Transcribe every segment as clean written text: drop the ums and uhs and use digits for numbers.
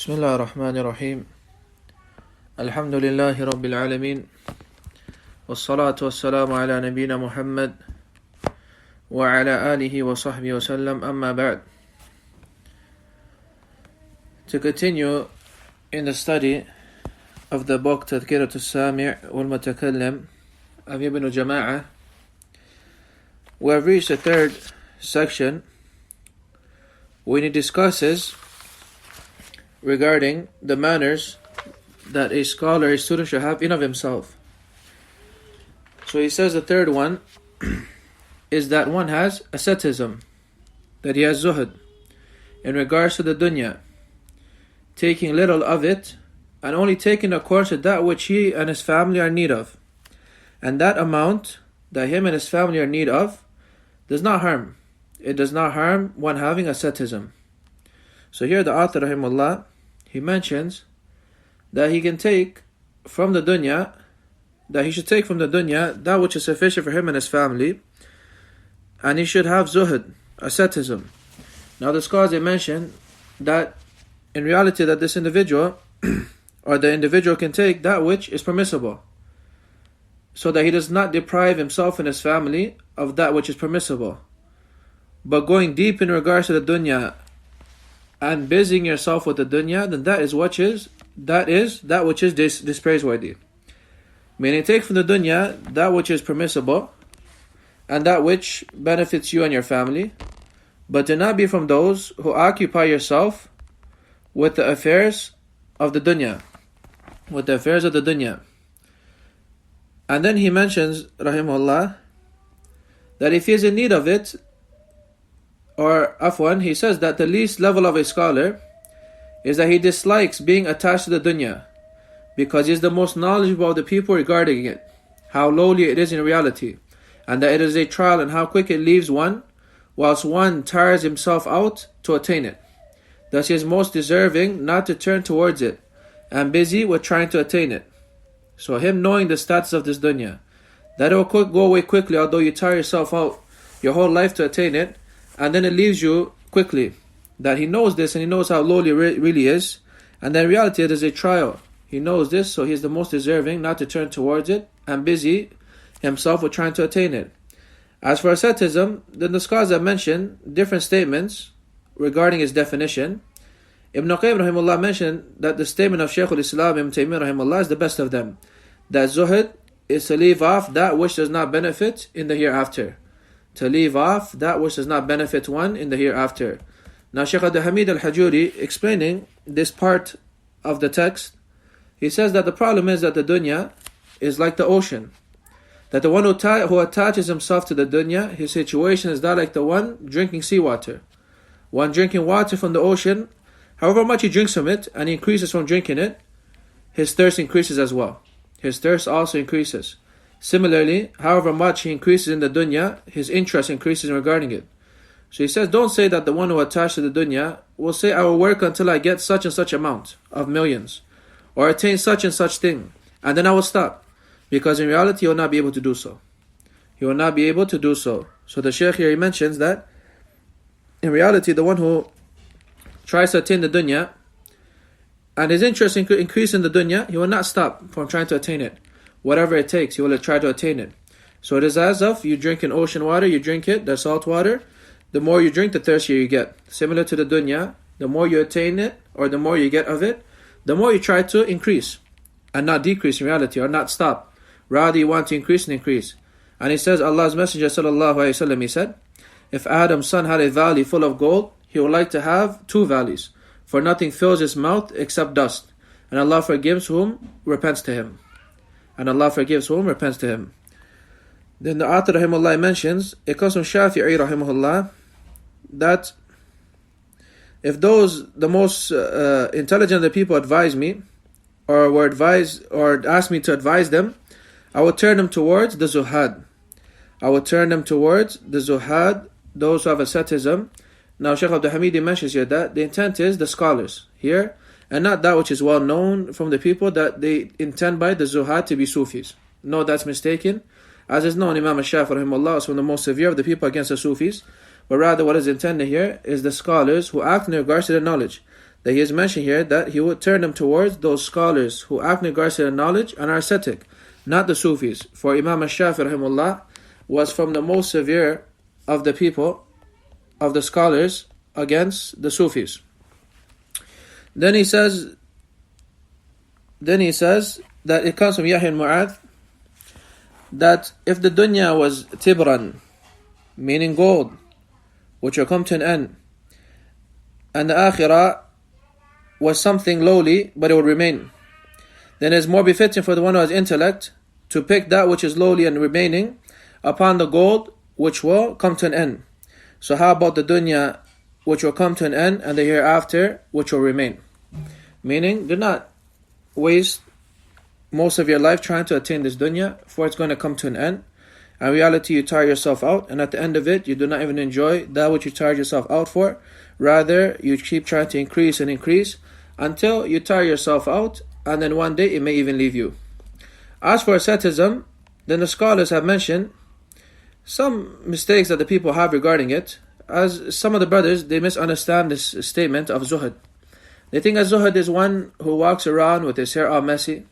بسم الله الرحمن الرحيم الحمد لله رب العالمين والصلاة والسلام على نبينا محمد وعلى آله وصحبه وسلم أما بعد. To continue in the study of the book تذكرة السامع والمتكلم of Ibn Jamaah, we have reached the third section when he discusses regarding the manners that a scholar, a student should have in of himself. So he says the third one is that one has asceticism, that he has zuhud in regards to the dunya, taking little of it and only taking according to that which he and his family are in need of. And that amount that him and his family are in need of does not harm. It does not harm one having asceticism. So here the author, rahimahullah, he mentions that he can take from the dunya, that he should take from the dunya that which is sufficient for him and his family, and he should have zuhud, asceticism. Now the scholars, they mention that in reality that this individual or the individual can take that which is permissible, so that he does not deprive himself and his family of that which is permissible. But going deep in regards to the dunya and busying yourself with the dunya, then that is that which is dispraiseworthy. Meaning, take from the dunya that which is permissible and that which benefits you and your family, but do not be from those who occupy yourself with the affairs of the dunya. And then he mentions, rahimahullah, that if he is in need of it, or afwan, he says that the least level of a scholar is that he dislikes being attached to the dunya, because he is the most knowledgeable of the people regarding it, how lowly it is in reality, and that it is a trial and how quick it leaves one, whilst one tires himself out to attain it. Thus he is most deserving not to turn towards it, and busy with trying to attain it. So him knowing the status of this dunya, that it will go away quickly, although you tire yourself out your whole life to attain it, and then it leaves you quickly. That he knows this and he knows how lowly it really is, and then in reality it is a trial. He knows this, so he is the most deserving not to turn towards it and busy himself with trying to attain it. As for asceticism, then the scholars have mentioned different statements regarding its definition. Ibn Qayyim rahimahullah mentioned that the statement of Shaykh al-Islam Ibn Taymiyyah rahimahullah is the best of them, that zuhud is to leave off that which does not benefit in the hereafter. To leave off that which does not benefit one in the hereafter. Now Shaykh Abdul Hamid al-Hajuri, explaining this part of the text, he says that the problem is that the dunya is like the ocean. That the one who attaches himself to the dunya, his situation is that like the one drinking seawater. One drinking water from the ocean, however much he drinks from it and he increases from drinking it, his thirst increases as well. His thirst also increases. Similarly, however much he increases in the dunya, his interest increases regarding it. So he says, don't say that the one who attached to the dunya will say, I will work until I get such and such amount of millions, or attain such and such thing, and then I will stop. Because in reality, he will not be able to do so. He will not be able to do so. So the Shaykh here, he mentions that in reality, the one who tries to attain the dunya, and his interest increase in the dunya, he will not stop from trying to attain it. Whatever it takes, he will try to attain it. So it is as if you drink in ocean water, you drink it, the salt water, the more you drink, the thirstier you get. Similar to the dunya, the more you attain it, or the more you get of it, the more you try to increase, and not decrease in reality, or not stop. Rather, you want to increase and increase. And he says, Allah's Messenger sallallahu alayhi wa sallam, he said, if Adam's son had a valley full of gold, he would like to have 2 valleys, for nothing fills his mouth except dust, and Allah forgives whom repents to him. And Allah forgives whom repents to him. Then the author rahimahullah mentions, it comes from Shafi'i rahimahullah, that if the most intelligent of the people advise me, or were advised, or asked me to advise them, I would turn them towards the zuhad. Those who have asceticism. Now Shaykh Abdul Hamid mentions here that the intent is the scholars here, and not that which is well known from the people, that they intend by the zuhad to be Sufis. No, that's mistaken. As is known, Imam al-Shafi'i rahimahullah is one of the most severe of the people against the Sufis. But rather what is intended here is the scholars who act in regards to their knowledge. that he has mentioned here that he would turn them towards those scholars who act in regards to their knowledge and are ascetic, not the Sufis. For Imam al-Shafi rahimahullah was from the most severe of the people, of the scholars, against the Sufis. Then he says that it comes from Yahya al-Mu'adh that if the dunya was tibran, meaning gold, which will come to an end, and the akhirah was something lowly, but it will remain, then it is more befitting for the one who has intellect to pick that which is lowly and remaining upon the gold which will come to an end. So how about the dunya which will come to an end and the hereafter which will remain? Meaning, do not waste most of your life trying to attain this dunya, for it's going to come to an end. In reality, you tire yourself out, and at the end of it, you do not even enjoy that which you tired yourself out for. Rather, you keep trying to increase and increase until you tire yourself out, and then one day it may even leave you. As for asceticism, then the scholars have mentioned some mistakes that the people have regarding it, as some of the brothers, they misunderstand this statement of zuhud. They think that zuhud is one who walks around with his hair all messy,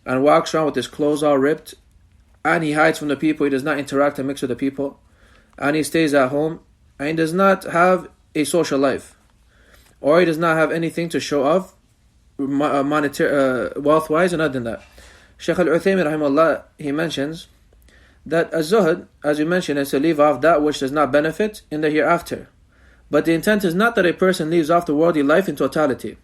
and walks around with his clothes all ripped, and he hides from the people, he does not interact and mix with the people, and he stays at home, and he does not have a social life, or he does not have anything to show off monetary, wealth-wise, and other than that. Shaykh Al-Uthaymin rahimahullah, he mentions that az-zuhd, as we mentioned, is to leave off that which does not benefit in the hereafter. But the intent is not that a person leaves off the worldly life in totality,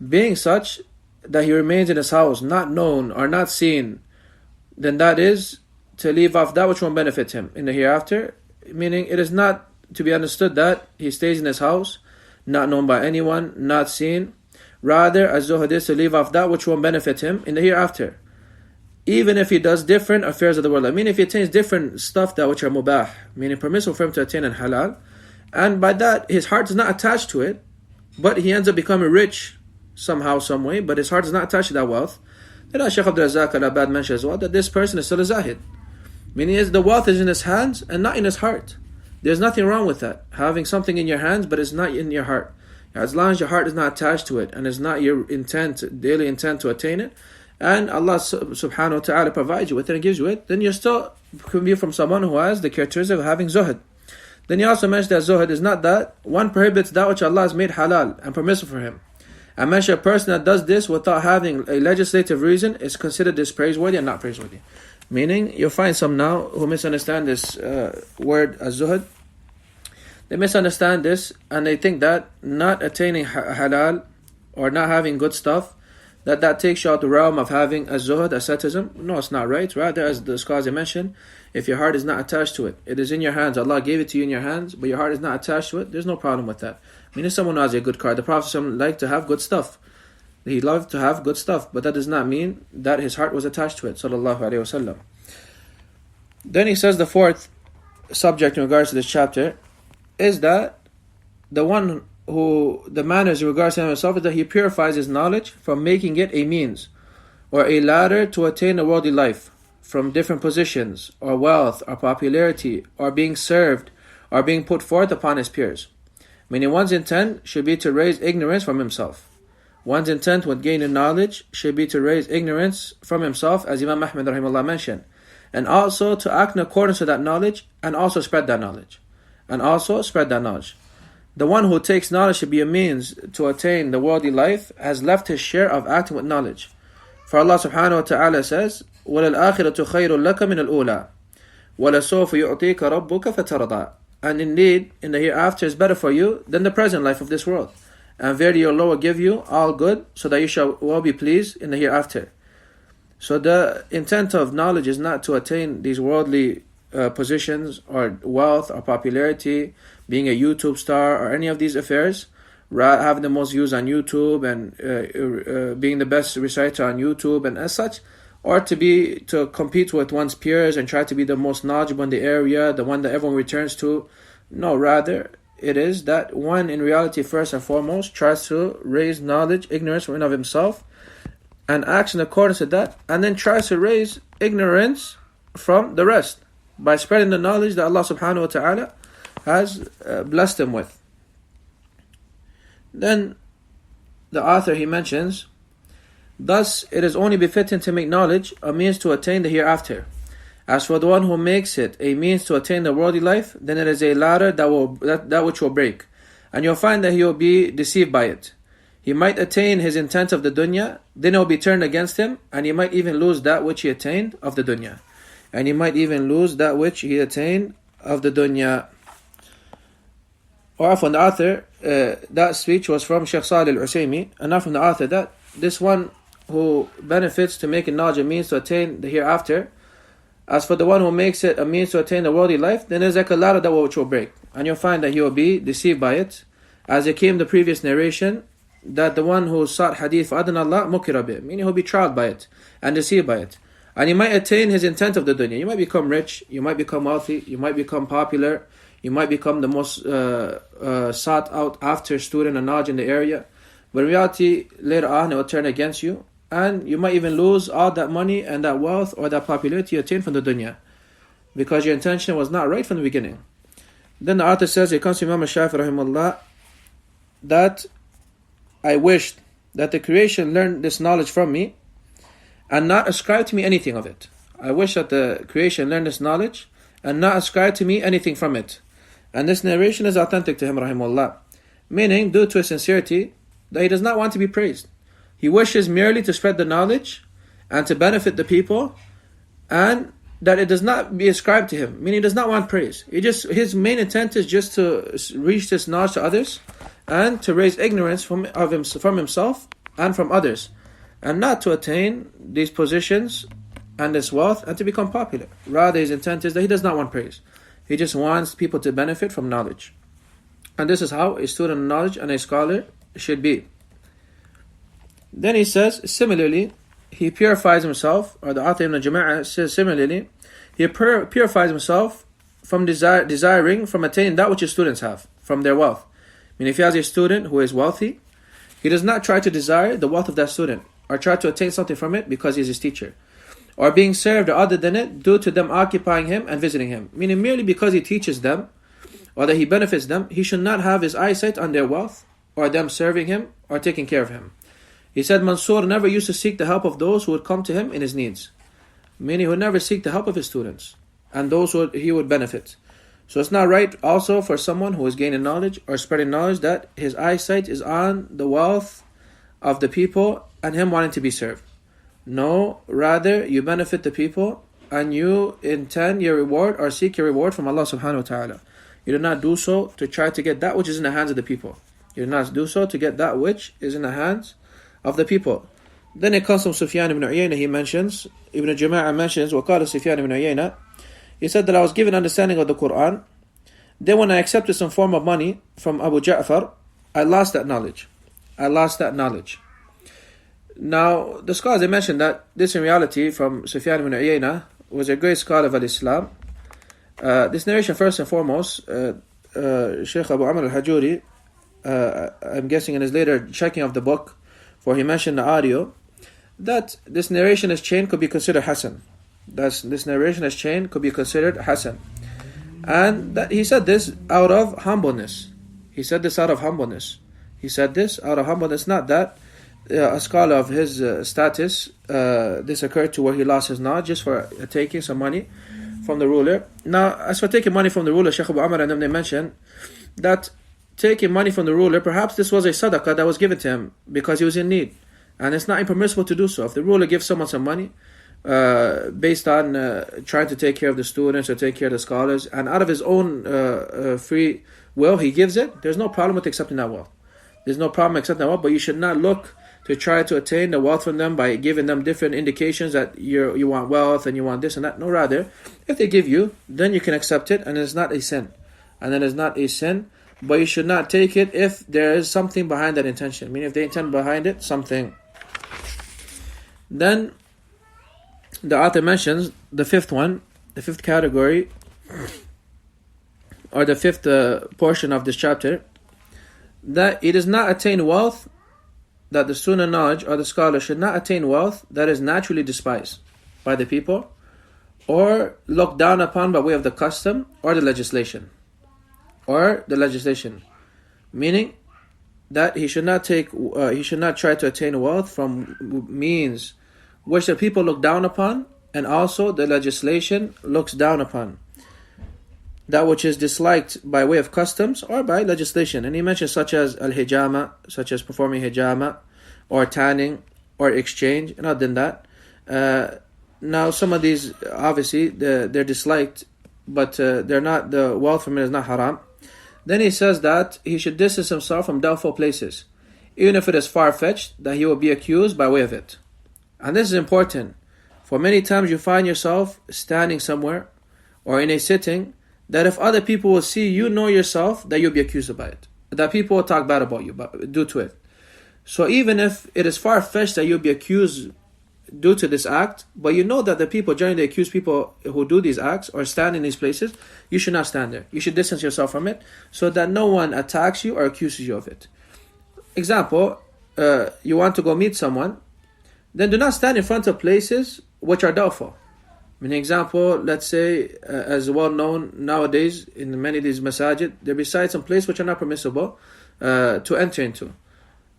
being such that he remains in his house, not known or not seen, then that is to leave off that which won't benefit him in the hereafter. Meaning, it is not to be understood that he stays in his house, not known by anyone, not seen. Rather, az-zuhd is to leave off that which won't benefit him in the hereafter, even if he does different affairs of the world. I mean, if he attains different stuff that which are mubah, meaning permissible for him to attain in halal, and by that his heart is not attached to it, but he ends up becoming rich somehow, some way, but his heart is not attached to that wealth, then Shaykh Abdul Razak Al-Abad mentions as well that this person is still a zahid. Meaning the wealth is in his hands and not in his heart. There's nothing wrong with that, having something in your hands but it's not in your heart. As long as your heart is not attached to it and is not your intent, daily intent to attain it, and Allah subhanahu wa ta'ala provides you with it and gives you it, then you still can be from someone who has the characteristic of having zuhd. Then he also mentioned that zuhd is not that one prohibits that which Allah has made halal and permissible for him. I mentioned a person that does this without having a legislative reason is considered this praiseworthy and not praiseworthy. Meaning, you'll find some now who misunderstand this word az-zuhd. They misunderstand this and they think that not attaining halal or not having good stuff, that takes you out the realm of having az-zuhd, asceticism. No, it's not right. Rather, as the scholars mentioned, if your heart is not attached to it, it is in your hands. Allah gave it to you in your hands, but your heart is not attached to it, there's no problem with that. I mean, if someone has a good car, the Prophet liked to have good stuff. He loved to have good stuff, but that does not mean that his heart was attached to it. Sallallahu Alaihi Wasallam. Then he says the fourth subject in regards to this chapter is that the manners in regards to himself is that he purifies his knowledge from making it a means or a ladder to attain a worldly life from different positions or wealth or popularity or being served or being put forth upon his peers. Meaning one's intent should be to raise ignorance from himself. One's intent with gaining knowledge should be to raise ignorance from himself, as Imam Ahmad rahimahullah mentioned, and also to act in accordance with that knowledge and also spread that knowledge. The one who takes knowledge to be a means to attain the worldly life has left his share of acting with knowledge. For Allah subhanahu wa ta'ala says, وَلَلْآخِرَةُ خَيْرٌ لَكَ مِنَ الْأُولَى وَلَسَوْفَ يُعْطِيكَ رَبُّكَ فَتَرْضَى. And indeed, in the hereafter is better for you than the present life of this world. And verily your Lord will give you all good, so that you shall well be pleased in the hereafter. So the intent of knowledge is not to attain these worldly positions or wealth or popularity, being a YouTube star or any of these affairs, having the most views on YouTube and being the best reciter on YouTube and as such, or to compete with one's peers and try to be the most knowledgeable in the area, the one that everyone returns to. No, rather, it is that one in reality first and foremost tries to raise knowledge, ignorance from of himself, and acts in accordance with that, and then tries to raise ignorance from the rest by spreading the knowledge that Allah subhanahu wa ta'ala has blessed him with. Then the author, he mentions, thus it is only befitting to make knowledge a means to attain the hereafter. As for the one who makes it a means to attain the worldly life, then it is a ladder that which will break, and you'll find that he will be deceived by it. He might attain his intent of the dunya, then it will be turned against him, and he might even lose that which he attained of the dunya. And he might even lose that which he attained of the dunya. Or from the author, that speech was from Shaykh Salih al-Usaymi, and not from the author, that this one who benefits to making knowledge a means to attain the hereafter, as for the one who makes it a means to attain the worldly life, then it is like a ladder that which will break, and you'll find that he will be deceived by it. As it came in the previous narration, that the one who sought hadith for adna Allah mukira bih, meaning he'll be trialed by it and deceived by it. And he might attain his intent of the dunya. You might become rich, you might become wealthy, you might become popular, you might become the most sought out after student and knowledge in the area. But in reality, later on it will turn against you, and you might even lose all that money and that wealth or that popularity you attained from the dunya, because your intention was not right from the beginning. Then the author says, it comes to Imam al-Shafi'i rahimahullah, that I wished that the creation learned this knowledge from me and not ascribe to me anything of it. I wish that the creation learned this knowledge and not ascribe to me anything from it. And this narration is authentic to him rahimahullah, meaning due to his sincerity that he does not want to be praised. He wishes merely to spread the knowledge and to benefit the people, and that it does not be ascribed to him, meaning he does not want praise. His main intent is just to reach this knowledge to others and to raise ignorance from himself and from others, and not to attain these positions and this wealth and to become popular. Rather, his intent is that he does not want praise. He just wants people to benefit from knowledge. And this is how a student of knowledge and a scholar should be. Then he says, similarly, he purifies himself, or the author in the Jamaah says similarly, he purifies himself from desiring from attaining that which his students have, from their wealth. I mean, if he has a student who is wealthy, he does not try to desire the wealth of that student, or try to attain something from it because he is his teacher, or being served or other than it due to them occupying him and visiting him. Meaning merely because he teaches them, or that he benefits them, he should not have his eyesight on their wealth, or them serving him, or taking care of him. He said Mansur never used to seek the help of those who would come to him in his needs. Meaning he would never seek the help of his students and those who he would benefit. So it's not right also for someone who is gaining knowledge or spreading knowledge that his eyesight is on the wealth of the people and him wanting to be served. No, rather you benefit the people and you intend your reward or seek your reward from Allah subhanahu wa ta'ala. You do not do so to try to get that which is in the hands of the people. You do not do so to get that which is in the hands of the people. Then it comes from Sufyan ibn Uyayna, he mentions, Ibn Jamaah mentions, وقال Sufyan ibn Uyayna, he said that I was given understanding of the Quran. Then when I accepted some form of money from Abu Ja'far, I lost that knowledge. Now, the scholars, they mentioned that this in reality from Sufyan ibn Uyayna was a great scholar of Islam. This narration, first and foremost, Shaykh Abu Amr al-Hajuri, I'm guessing in his later checking of the book, for he mentioned the audio, that this narration as chain could be considered Hasan. This narration as chain could be considered Hasan. And that he said this out of humbleness. Not that a scholar of his status, this occurred to where he lost his knowledge just for taking some money from the ruler. Now, as for taking money from the ruler, Shaykh Abu Amr and them, they mentioned that taking money from the ruler, perhaps this was a sadaqah that was given to him because he was in need. And it's not impermissible to do so. If the ruler gives someone some money based on trying to take care of the students or take care of the scholars, and out of his own free will he gives it, there's no problem with accepting that wealth. But you should not look to try to attain the wealth from them by giving them different indications that you want wealth and you want this and that. No, rather, if they give you, then you can accept it, and it's not a sin. But you should not take it if there is something behind that intention. Meaning if they intend behind it something. Then the author mentions the fifth category, or the fifth portion of this chapter, that it does not attain wealth, that the student of knowledge or the scholar should not attain wealth that is naturally despised by the people, or looked down upon by way of the custom or the legislation. Meaning that he should not try to attain wealth from means which the people look down upon, and also the legislation looks down upon. That which is disliked by way of customs or by legislation. And he mentions such as al-hijama, such as performing hijama, or tanning, or exchange, and other than that. Now some of these, obviously, they're disliked, but they're not, the wealth from it is not haram. Then he says that he should distance himself from doubtful places, even if it is far-fetched, that he will be accused by way of it. And this is important, for many times you find yourself standing somewhere, or in a sitting, that if other people will see you know yourself, that you'll be accused about it, that people will talk bad about you due to it. So even if it is far-fetched that you'll be accused due to this act, but you know that the people generally accuse people who do these acts or stand in these places, you should not stand there. You should distance yourself from it so that no one attacks you or accuses you of it. Example, you want to go meet someone, then do not stand in front of places which are doubtful. An example, let's say, as well known nowadays in many of these masajid, they're beside some place which are not permissible to enter into.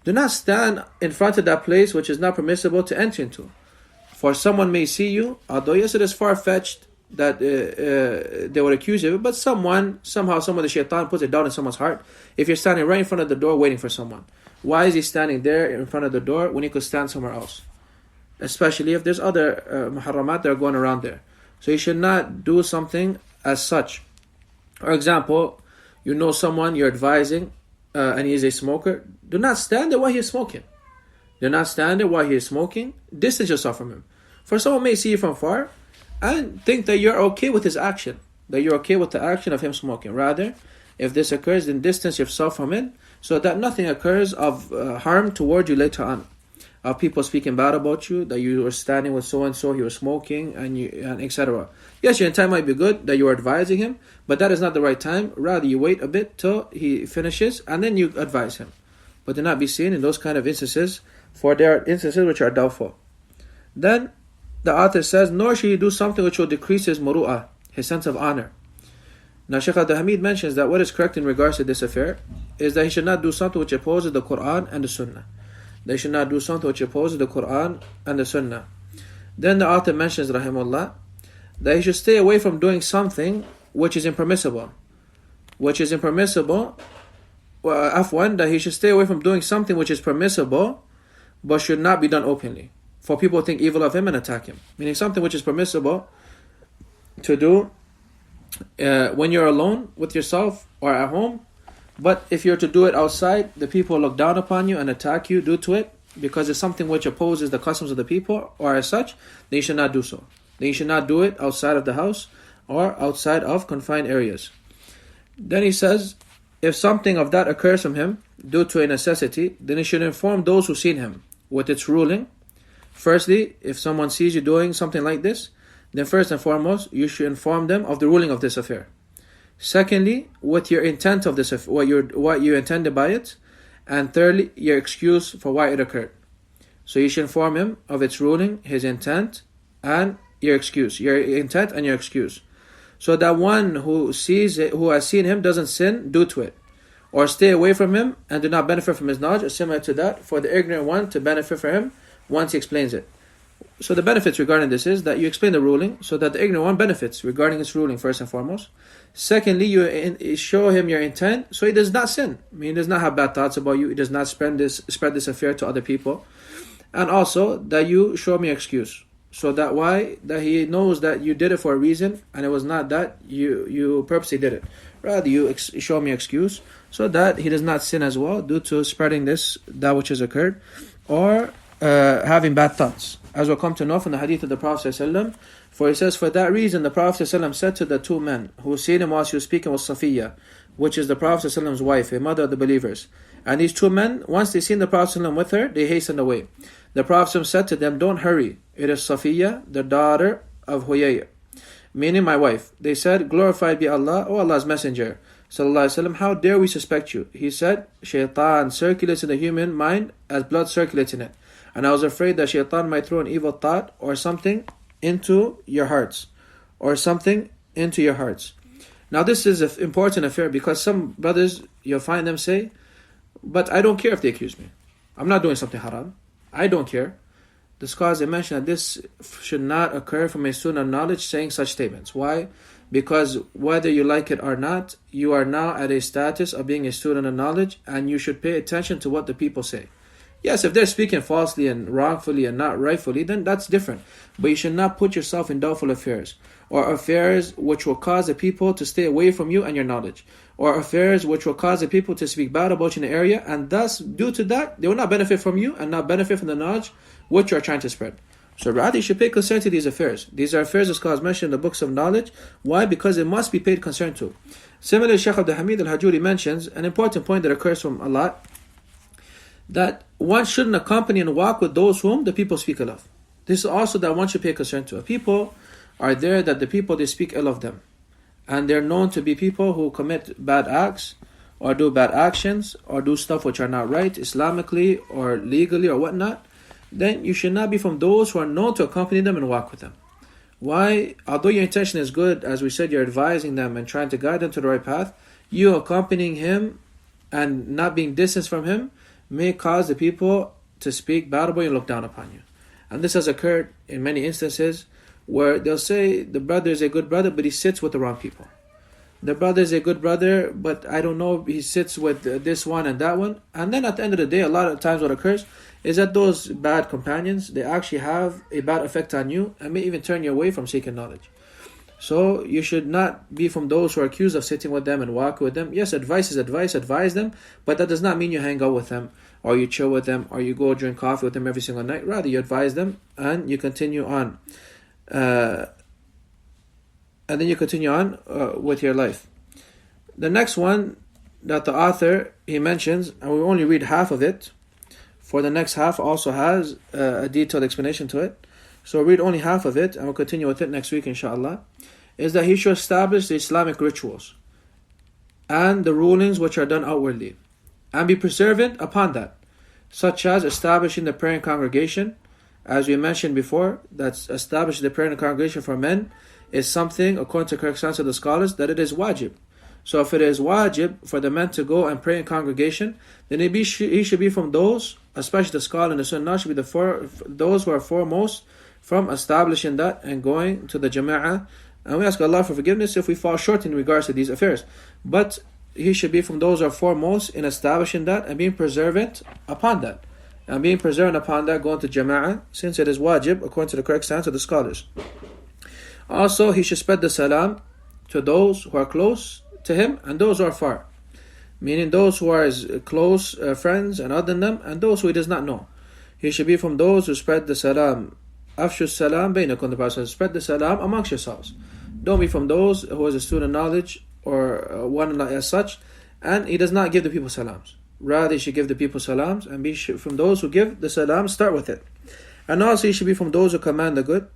Do not stand in front of that place which is not permissible to enter into. For someone may see you, although yes, it is far-fetched that they would accuse you, but somehow the shaitan puts it down in someone's heart. If you're standing right in front of the door waiting for someone, why is he standing there in front of the door when he could stand somewhere else? Especially if there's other muharramat that are going around there. So you should not do something as such. For example, you know someone you're advising, and he is a smoker. Do not stand there while he is smoking. Do not stand there while he is smoking. Distance yourself from him. For someone may see you from far and think that you're okay with his action, that you're okay with the action of him smoking. Rather, if this occurs, then distance yourself from it so that nothing occurs of harm toward you later on. Of people speaking bad about you, that you were standing with so-and-so, he was smoking, and etc. Yes, your intent might be good, that you are advising him, but that is not the right time. Rather, you wait a bit till he finishes, and then you advise him. But do not be seen in those kind of instances, for there are instances which are doubtful. Then, the author says, nor should he do something which will decrease his muru'ah, his sense of honor. Now, Shaykh al-Hamid mentions that what is correct in regards to this affair is that he should not do something which opposes the Quran and the Sunnah. They should not do something which opposes the Quran and the Sunnah. Then the author mentions, rahimahullah, that he should stay away from doing something which is impermissible. That he should stay away from doing something which is permissible, but should not be done openly, for people to think evil of him and attack him. Meaning something which is permissible to do when you're alone with yourself or at home, but if you're to do it outside, the people look down upon you and attack you due to it, because it's something which opposes the customs of the people, or as such, then you should not do so. Then you should not do it outside of the house or outside of confined areas. Then he says, if something of that occurs from him due to a necessity, then he should inform those who seen him with its ruling. Firstly, if someone sees you doing something like this, then first and foremost, you should inform them of the ruling of this affair. Secondly, with your intent of this, what you intended by it. And thirdly, your excuse for why it occurred. So you should inform him of its ruling, his intent, and your excuse. Your intent and your excuse. So that one who has seen him doesn't sin due to it, or stay away from him and do not benefit from his knowledge, or similar to that, for the ignorant one to benefit from him once he explains it. So the benefits regarding this is that you explain the ruling so that the ignorant one benefits regarding its ruling first and foremost. Secondly, you show him your intent so he does not sin. I mean, he does not have bad thoughts about you. He does not spread this affair to other people. And also that you show him your excuse, so that he knows that you did it for a reason and it was not that you purposely did it. Rather, you show him your excuse so that he does not sin as well due to spreading that which has occurred, or having bad thoughts. As we'll come to know from the hadith of the Prophet ﷺ, for he says, for that reason the Prophet ﷺ said to the two men who seen him whilst he was speaking with Safiya, which is the Prophet ﷺ's wife, a mother of the believers. And these two men, once they seen the Prophet ﷺ with her, they hastened away. The Prophet ﷺ said to them, don't hurry, it is Safiya, the daughter of Huyay, meaning my wife. They said, glorified be Allah, O Allah's Messenger Sallallahu Alaihi Wasallam, how dare we suspect you? He said, shaitan circulates in the human mind as blood circulates in it. And I was afraid that shaitan might throw an evil thought or something into your hearts. Now this is an important affair, because some brothers, you'll find them say, but I don't care if they accuse me. I'm not doing something haram. I don't care. The scholars they mention that this should not occur from a student of knowledge saying such statements. Why? Because whether you like it or not, you are now at a status of being a student of knowledge, and you should pay attention to what the people say. Yes, if they're speaking falsely and wrongfully and not rightfully, then that's different. But you should not put yourself in doubtful affairs, or affairs which will cause the people to stay away from you and your knowledge, or affairs which will cause the people to speak bad about you in the area, and thus, due to that, they will not benefit from you and not benefit from the knowledge which you are trying to spread. So rather, you should pay concern to these affairs. These are affairs, as scholars mentioned in the books of knowledge. Why? Because it must be paid concern to. Similarly, Shaykh Abdul Hamid al-Hajuri mentions an important point that occurs from a lot, that one shouldn't accompany and walk with those whom the people speak ill of. This is also that one should pay concern to. People are there that the people, they speak ill of them, and they're known to be people who commit bad acts, or do bad actions, or do stuff which are not right, Islamically or legally or whatnot. Then you should not be from those who are known to accompany them and walk with them. Why? Although your intention is good, as we said, you're advising them and trying to guide them to the right path, you accompanying him and not being distanced from him may cause the people to speak bad about you and look down upon you. And this has occurred in many instances where they'll say the brother is a good brother, but he sits with the wrong people. The brother is a good brother, but I don't know, he sits with this one and that one. And then at the end of the day, a lot of times what occurs is that those bad companions, they actually have a bad effect on you and may even turn you away from seeking knowledge. So you should not be from those who are accused of sitting with them and walking with them. Yes, advice is advice, advise them, but that does not mean you hang out with them, or you chill with them, or you go drink coffee with them every single night. Rather, you advise them and you continue on. And then you continue on with your life. The next one that the author, he mentions, and we only read half of it, for the next half also has a detailed explanation to it. So we'll read only half of it, and we'll continue with it next week, inshallah. Is that he should establish the Islamic rituals and the rulings which are done outwardly, and be perseverant upon that, such as establishing the praying congregation. As we mentioned before, that's establishing the praying congregation for men is something, according to the correct stance of the scholars, that it is wajib. So if it is wajib for the men to go and pray in congregation, then he should be from those, especially the scholar and the sunnah, should be those who are foremost from establishing that and going to the Jamaah. And we ask Allah for forgiveness if we fall short in regards to these affairs. But he should be from those who are foremost in establishing that and being preservant upon that. And being preservant upon that, going to Jamaah, since it is wajib, according to the correct stance of the scholars. Also, he should spread the salam to those who are close to him and those who are far. Meaning those who are his close friends and other than them, and those who he does not know. He should be from those who spread the salam. Afshu salam bainakum, the Prophet says, spread the salam amongst yourselves. Don't be from those who is a student of knowledge or one as such, and he does not give the people salams. Rather, he should give the people salams and be from those who give the salam, start with it. And also, he should be from those who command the good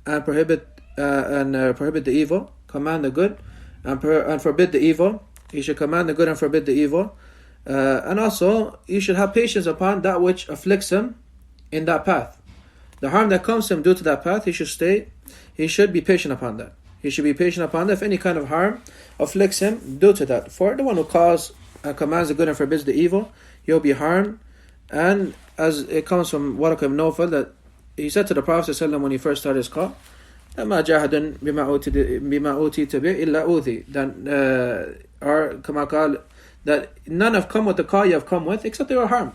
and prohibit the evil. Command the good and forbid the evil. He should command the good and forbid the evil. And also, he should have patience upon that which afflicts him in that path. The harm that comes to him due to that path, he should be patient upon that. He should be patient upon that. If any kind of harm afflicts him due to that. For the one who calls and commands the good and forbids the evil, he'll be harmed. And as it comes from Waraq ibn Nawfal, that he said to the Prophet ﷺ when he first started his call, "Ma jahadun bima utita bi illa udhi." Or kama qal, that none have come with the call you have come with except they were harmed.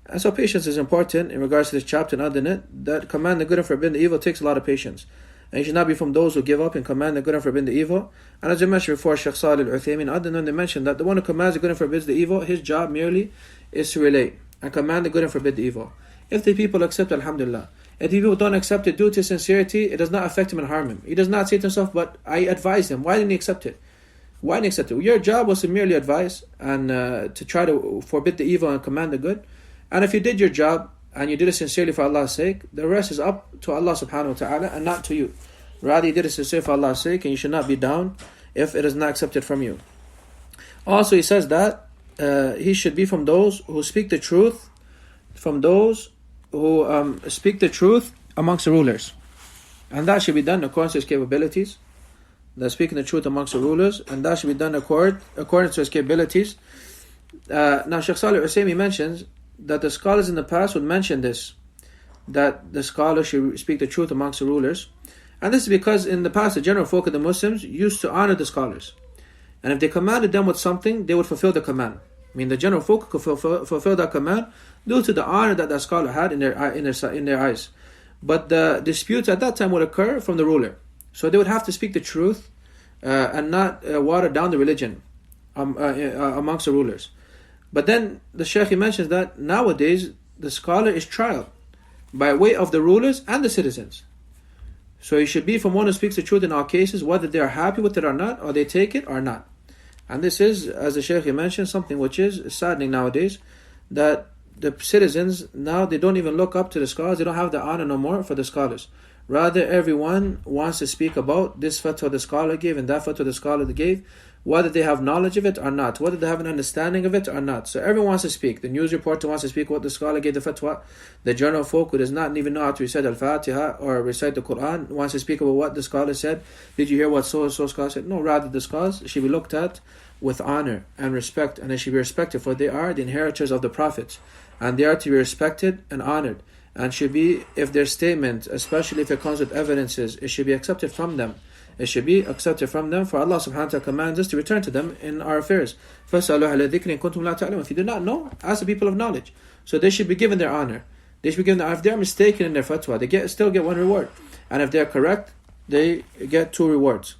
And so patience is important in regards to this chapter and other than it. That command the good and forbid the evil takes a lot of patience. And you should not be from those who give up and command the good and forbid the evil. And as I mentioned before, Shaykh Salih al-Uthaymin, other than they mentioned that the one who commands the good and forbids the evil, his job merely is to relate and command the good and forbid the evil. If the people accept, alhamdulillah. If the people don't accept it due to sincerity, it does not affect him and harm him. He does not say to himself, but I advised him. Why didn't he accept it? Your job was to merely advise and to try to forbid the evil and command the good. And if you did your job and you did it sincerely for Allah's sake, the rest is up to Allah subhanahu wa ta'ala and not to you. Rather, you did it sincerely for Allah's sake, and you should not be down if it is not accepted from you. Also, he says that he should be from those who speak the truth, from those who speak the truth amongst the rulers. And that should be done according to his capabilities. They're speaking the truth amongst the rulers, and that should be done according to his capabilities. Now Shaykh Salih Al-Utsaimin mentions that the scholars in the past would mention this, that the scholars should speak the truth amongst the rulers. And this is because in the past the general folk of the Muslims used to honor the scholars. And if they commanded them with something, they would fulfill the command. I mean, the general folk could fulfill that command due to the honor that that scholar had in their eyes. But the disputes at that time would occur from the ruler. So they would have to speak the truth and not water down the religion amongst the rulers. But then the Shaykh mentions that nowadays the scholar is trialed by way of the rulers and the citizens. So he should be from one who speaks the truth in all cases, whether they are happy with it or not, or they take it or not. And this is, as the Shaykh mentioned, something which is saddening nowadays, that the citizens now, they don't even look up to the scholars. They don't have the honor no more for the scholars. Rather, everyone wants to speak about this fatwa the scholar gave and that fatwa the scholar gave, whether they have knowledge of it or not, whether they have an understanding of it or not. So everyone wants to speak. The news reporter wants to speak what the scholar gave the fatwa. The general folk who does not even know how to recite Al-Fatiha or recite the Quran wants to speak about what the scholar said. Did you hear what so-and-so scholar said? No, rather the scholars should be looked at with honor and respect, and they should be respected, for they are the inheritors of the prophets, and they are to be respected and honored, and should be, if their statement, especially if it comes with evidences, it should be accepted from them. It should be accepted from them, for Allah subhanahu wa ta'ala commands us to return to them in our affairs. فَاسْأَلُوا أَهْلَ الذِّكْرِ إِن كُنتُمْ لَا تَعْلَمُونَ. If you do not know, ask the people of knowledge. So they should be given their honor. They should be given their honor. If they are mistaken in their fatwa, they still get one reward. And if they are correct, they get 2 rewards.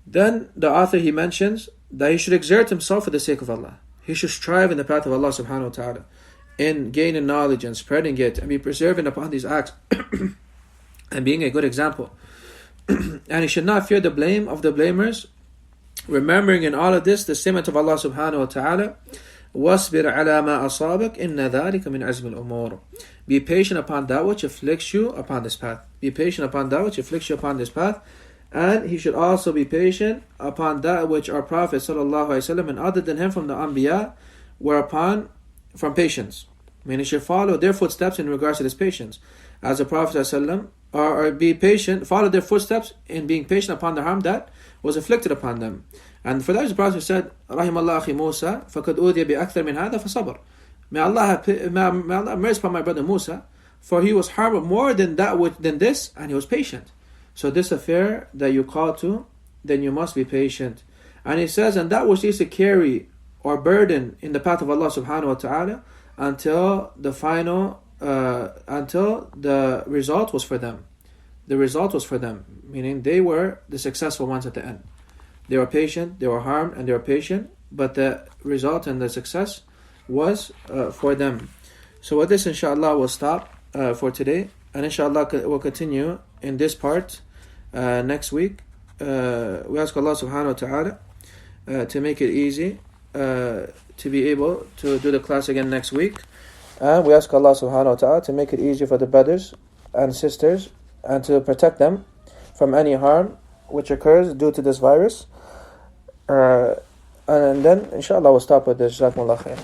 Then the author, he mentions that he should exert himself for the sake of Allah. He should strive in the path of Allah subhanahu wa ta'ala, in gaining knowledge and spreading it, and be persevering upon these acts and being a good example. And he should not fear the blame of the blamers, remembering in all of this the statement of Allah subhanahu wa ta'ala, وَاصْبِرْ عَلَى مَا أَصَابَكَ إِنَّ ذَلِكَ مِنْ عَزْمِ الْأُمُورِ. Be patient upon that which afflicts you upon this path. Be patient upon that which afflicts you upon this path. And he should also be patient upon that which our Prophet ﷺ and other than him from the Anbiya were upon from patience. Meaning he should follow their footsteps in regards to this patience. As the Prophet ﷺ, or be patient, follow their footsteps in being patient upon the harm that was afflicted upon them. And for that the Prophet said, رحم الله أخي موسى فقد أوذي بأكثر من هذا فصبر. May Allah have mercy upon my brother Musa, for he was harmed more than this, and he was patient. So this affair that you call to, then you must be patient. And he says, and that which they used to carry or burden in the path of Allah subhanahu wa ta'ala until the final, until the result was for them. The result was for them, meaning they were the successful ones at the end. They were patient, they were harmed, and they were patient, but the result and the success was for them. So with this, inshallah, we'll stop for today. And inshallah, we'll continue in this part next week. We ask Allah subhanahu wa ta'ala to make it easy to be able to do the class again next week. And we ask Allah subhanahu wa ta'ala to make it easy for the brothers and sisters and to protect them from any harm which occurs due to this virus. And then inshallah we'll stop with this. Jazakumullah khair.